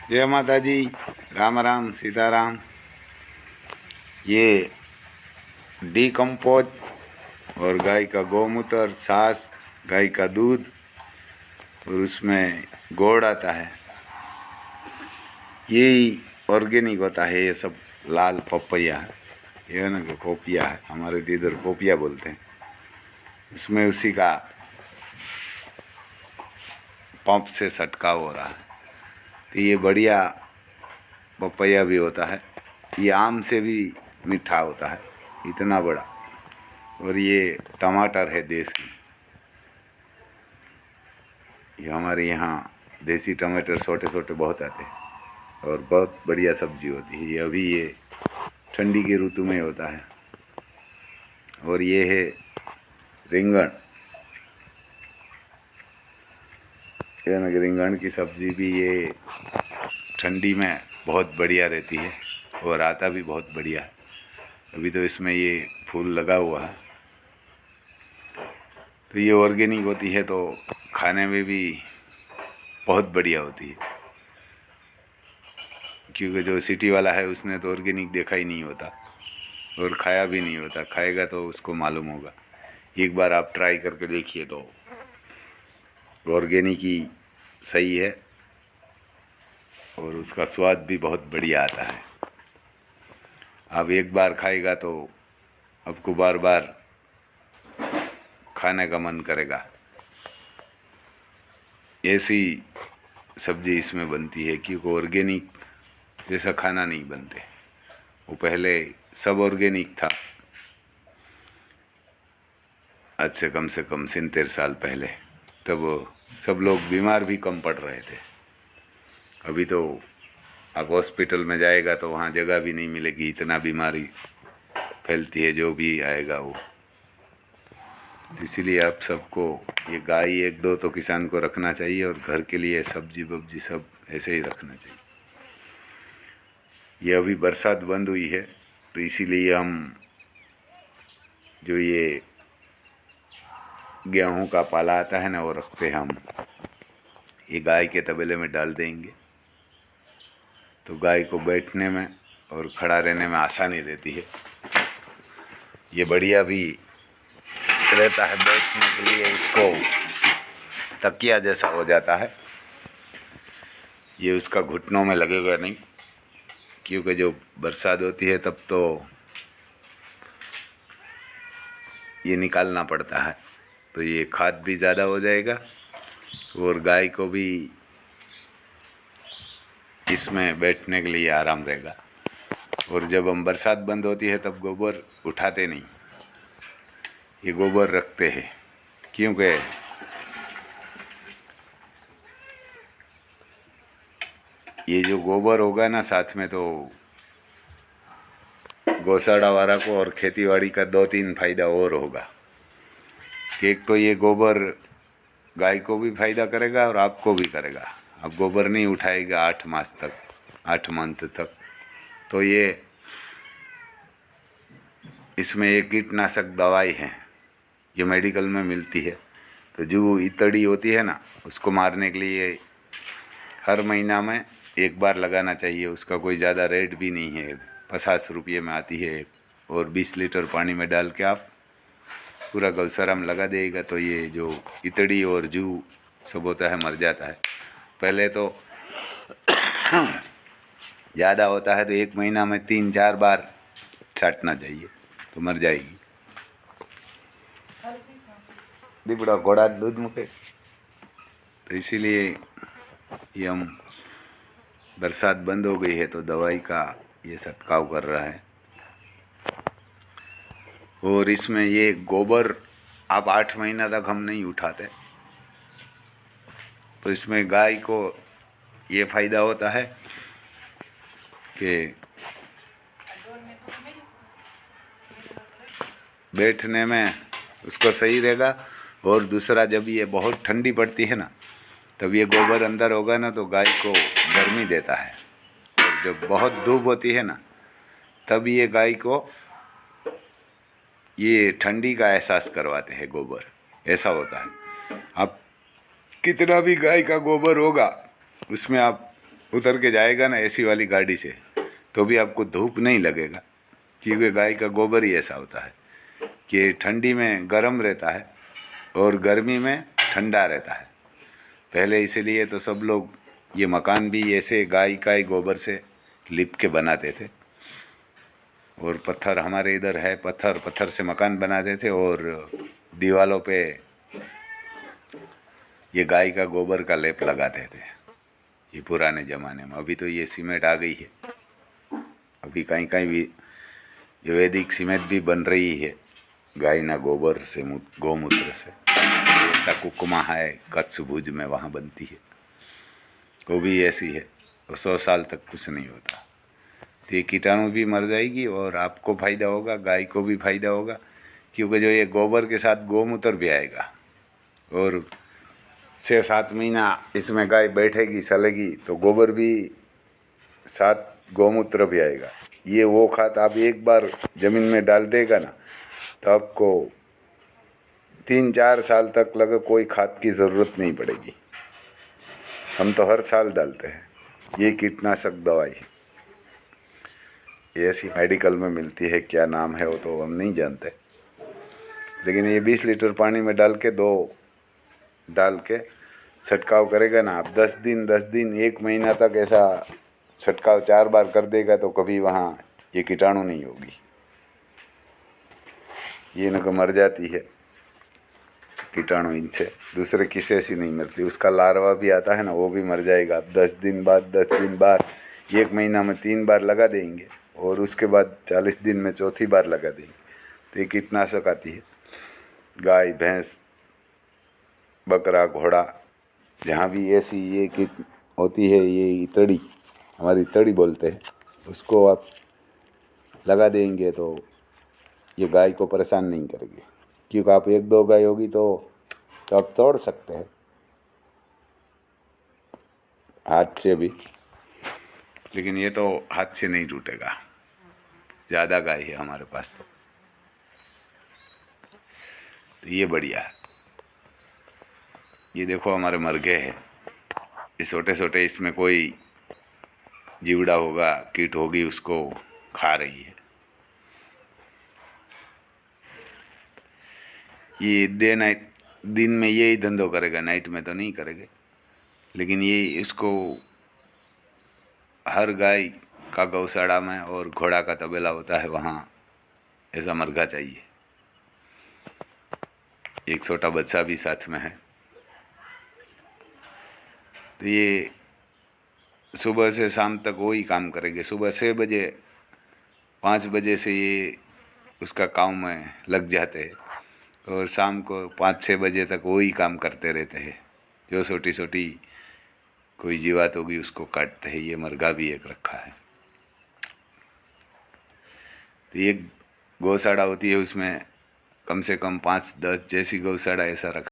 जय माता जी, राम राम सीताराम। ये डीकम्पोज और गाय का गौमूत्र, छाछ, गाय का दूध और उसमें गोड़ आता है, यही ऑर्गेनिक होता है। ये सब लाल पपैया है, ये ना कि कोपिया है, हमारे इधर कोपिया बोलते हैं। उसमें उसी का पंप से छंटकाव हो रहा है, तो ये बढ़िया पपैया भी होता है। ये आम से भी मीठा होता है, इतना बड़ा। और ये टमाटर है देसी, ये हमारे यहाँ देसी टमाटर छोटे छोटे बहुत आते हैं और बहुत बढ़िया सब्जी होती है। ये अभी ये ठंडी की ऋतु में होता है। और ये है रिंगण, यानी रिंगण की सब्जी भी ये ठंडी में बहुत बढ़िया रहती है और आता भी बहुत बढ़िया है। अभी तो इसमें ये फूल लगा हुआ है, तो ये ऑर्गेनिक होती है, तो खाने में भी बहुत बढ़िया होती है। क्योंकि जो सिटी वाला है उसने तो ऑर्गेनिक देखा ही नहीं होता और खाया भी नहीं होता, खाएगा तो उसको मालूम होगा। एक बार आप ट्राई करके देखिए, तो ऑर्गेनिक ही सही है और उसका स्वाद भी बहुत बढ़िया आता है। आप एक बार खाएगा तो आपको बार बार खाने का मन करेगा। ऐसी सब्जी इसमें बनती है, क्योंकि ऑर्गेनिक जैसा खाना नहीं बनते। वो पहले सब ऑर्गेनिक था, आज से कम 70 साल पहले। तब सब लोग बीमार भी कम पड़ रहे थे। अभी तो आप हॉस्पिटल में जाएगा तो वहाँ जगह भी नहीं मिलेगी, इतना बीमारी फैलती है जो भी आएगा वो। इसीलिए आप सबको ये गाय एक दो तो किसान को रखना चाहिए और घर के लिए सब्जी वब्जी सब ऐसे ही रखना चाहिए। ये अभी बरसात बंद हुई है, तो इसीलिए हम जो ये गेहूं का पाला आता है ना, वो रखते हैं हम। ये गाय के तबेले में डाल देंगे तो गाय को बैठने में और खड़ा रहने में आसानी रहती है। ये बढ़िया भी रहता है बैठने के लिए, इसको तकिया जैसा हो जाता है। ये उसका घुटनों में लगेगा नहीं, क्योंकि जो बरसात होती है तब तो ये निकालना पड़ता है, तो ये खाद भी ज़्यादा हो जाएगा और गाय को भी इसमें बैठने के लिए आराम रहेगा। और जब हम बरसात बंद होती है तब गोबर उठाते नहीं, ये गोबर रखते हैं, क्योंकि ये जो गोबर होगा ना साथ में, तो गौशाला वाला को और खेतीबाड़ी का 2-3 फायदा और होगा। एक तो ये गोबर गाय को भी फायदा करेगा और आपको भी करेगा। अब गोबर नहीं उठाएगा 8 मास तक, 8 मंथ तक, तो ये इसमें एक कीटनाशक दवाई है, ये मेडिकल में मिलती है। तो जो इतड़ी होती है ना, उसको मारने के लिए हर महीना में एक बार लगाना चाहिए। उसका कोई ज़्यादा रेट भी नहीं है, 50 रुपये में आती है और 20 लीटर पानी में डाल के आप पूरा गौशाला में लगा देगा, तो ये जो इतड़ी और जू सब होता है मर जाता है। पहले तो ज़्यादा होता है तो एक महीना में 3-4 बार छाटना चाहिए, तो मर जाएगी। दिबड़ा घोड़ा दूध मुके, तो इसीलिए ये हम बरसात बंद हो गई है तो दवाई का ये छंटकाव कर रहा है। और इसमें ये गोबर आप 8 महीना तक हम नहीं उठाते, तो इसमें गाय को ये फायदा होता है कि बैठने में उसको सही रहेगा। और दूसरा, जब ये बहुत ठंडी पड़ती है ना, तब ये गोबर अंदर होगा ना, तो गाय को गर्मी देता है। और जब बहुत धूप होती है ना, तब ये गाय को ये ठंडी का एहसास करवाते हैं गोबर, ऐसा होता है। अब कितना भी गाय का गोबर होगा, उसमें आप उतर के जाएगा ना एसी वाली गाड़ी से तो भी आपको धूप नहीं लगेगा, क्योंकि गाय का गोबर ही ऐसा होता है कि ठंडी में गर्म रहता है और गर्मी में ठंडा रहता है। पहले इसीलिए तो सब लोग ये मकान भी ऐसे गाय का ही गोबर से लिप के बनाते थे। और पत्थर हमारे इधर है, पत्थर से मकान बनाते थे और दीवालों पे ये गाय का गोबर का लेप लगाते थे ये पुराने ज़माने में। अभी तो ये सीमेंट आ गई है, अभी कहीं कहीं भी ये वैदिक सीमेंट भी बन रही है गाय ना गोबर से, गौमूत्र से। ऐसा कुकुमा है कच्छ भुज में, वहाँ बनती है, वो भी ऐसी है, तो 100 साल तक कुछ नहीं होता। तो ये कीटाणु भी मर जाएगी और आपको फ़ायदा होगा, गाय को भी फ़ायदा होगा, क्योंकि जो ये गोबर के साथ गौमूत्र भी आएगा और 6-7 महीना इसमें गाय बैठेगी चलेगी तो गोबर भी साथ गौमूत्र भी आएगा। ये वो खाद आप एक बार ज़मीन में डाल देगा ना तो आपको 3-4 साल तक लगे कोई खाद की ज़रूरत नहीं पड़ेगी। हम तो हर साल डालते हैं। ये कीटनाशक दवाई ये ऐसी मेडिकल में मिलती है, क्या नाम है वो तो हम नहीं जानते, लेकिन ये 20 लीटर पानी में डाल के छटकाव करेगा ना आप 10 दिन 1 महीना तक ऐसा छटकाव 4 बार कर देगा तो कभी वहाँ ये कीटाणु नहीं होगी। ये न मर जाती है कीटाणु, इनसे दूसरे किसी से नहीं मरती। उसका लार्वा भी आता है ना, वो भी मर जाएगा। आप 10 दिन बाद 1 महीना में 3 बार लगा देंगे और उसके बाद 40 दिन में चौथी बार लगा देंगे। तो ये कीटनाशक आती है। गाय भैंस बकरा घोड़ा जहाँ भी ऐसी ये कीट होती है, ये इतड़ी हमारी इतड़ी बोलते हैं, उसको आप लगा देंगे तो ये गाय को परेशान नहीं करेगी। क्योंकि आप 1-2 गाय होगी तो आप तोड़ सकते हैं हाथ से भी, लेकिन ये तो हाथ से नहीं टूटेगा, ज़्यादा गाय है हमारे पास तो ये बढ़िया है। ये देखो हमारे मरघे हैं, ये छोटे छोटे, इसमें कोई जीवड़ा होगा, कीट होगी, उसको खा रही है। ये दिन में ये ही धंधो करेगा, नाइट में तो नहीं करेगा। लेकिन ये इसको हर गाय का गौशाला में और घोड़ा का तबेला होता है, वहाँ ऐसा मरघा चाहिए। एक छोटा बच्चा भी साथ में है। तो ये सुबह से शाम तक वही काम करेंगे। सुबह 6 बजे 5 बजे से ये उसका काम में लग जाते हैं और शाम को 5-6 बजे तक वही काम करते रहते हैं। जो छोटी छोटी कोई जीवात होगी उसको काटते हैं। ये मरघा भी एक रखा है। तो ये गौशाला होती है, उसमें कम से कम 5-10 जैसी गौशाला ऐसा रखा